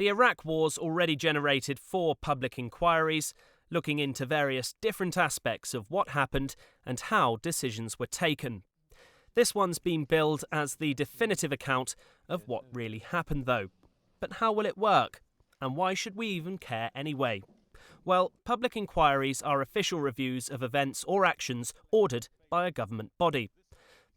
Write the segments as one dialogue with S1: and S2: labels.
S1: The Iraq War's already generated 4 public inquiries, looking into various different aspects of what happened and how decisions were taken. This one's been billed as the definitive account of what really happened, though. But how will it work? And why should we even care anyway? Well, public inquiries are official reviews of events or actions ordered by a government body.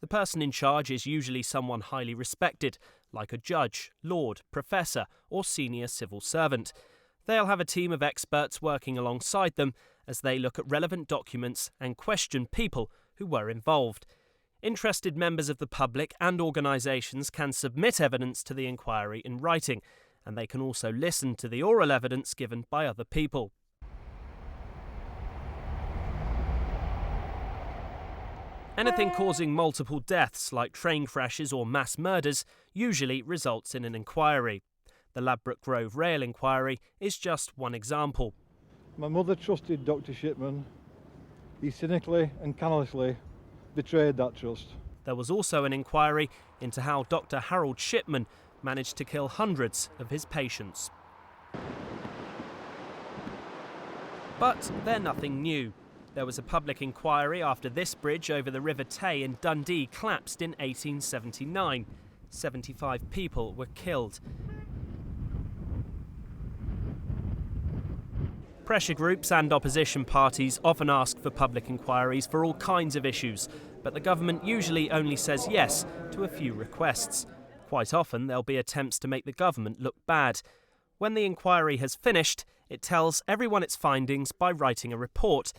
S1: The person in charge is usually someone highly respected, like a judge, lord, professor, or senior civil servant. They'll have a team of experts working alongside them as they look at relevant documents and question people who were involved. Interested members of the public and organisations can submit evidence to the inquiry in writing, and they can also listen to the oral evidence given by other people. Anything causing multiple deaths, like train crashes or mass murders, usually results in an inquiry. The Ladbroke Grove Rail inquiry is just one example.
S2: My mother trusted Dr. Shipman. He cynically and callously betrayed that trust.
S1: There was also an inquiry into how Dr. Harold Shipman managed to kill hundreds of his patients. But they're nothing new. There was a public inquiry after this bridge over the River Tay in Dundee collapsed in 1879. 75 people were killed. Pressure groups and opposition parties often ask for public inquiries for all kinds of issues, but the government usually only says yes to a few requests. Quite often there'll be attempts to make the government look bad. When the inquiry has finished, it tells everyone its findings by writing a report.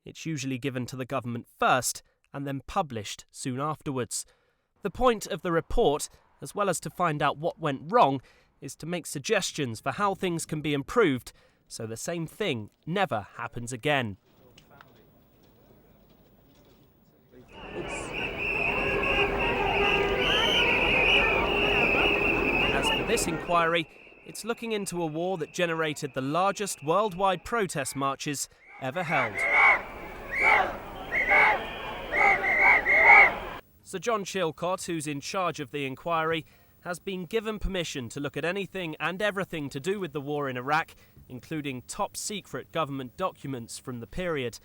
S1: It's usually given to the government first and then published soon afterwards. The point of the report, as well as to find out what went wrong, is to make suggestions for how things can be improved so the same thing never happens again. As for this inquiry, it's looking into a war that generated the largest worldwide protest marches ever held. Sir John Chilcot, who's in charge of the inquiry, has been given permission to look at anything and everything to do with the war in Iraq, including top-secret government documents from the period.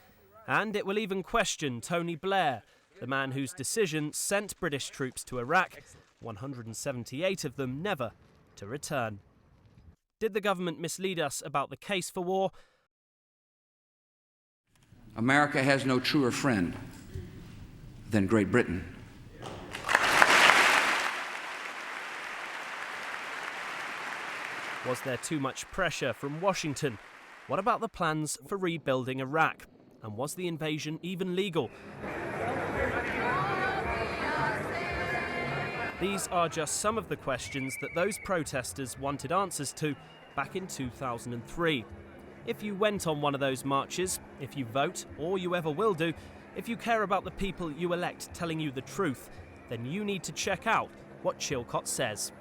S1: And it will even question Tony Blair, the man whose decision sent British troops to Iraq, 178 of them never to return. Did the government mislead us about the case for war?
S3: America has no truer friend than Great Britain.
S1: Was there too much pressure from Washington? What about the plans for rebuilding Iraq? And was the invasion even legal? These are just some of the questions that those protesters wanted answers to back in 2003. If you went on one of those marches, if you vote, or you ever will do, if you care about the people you elect telling you the truth, then you need to check out what Chilcot says.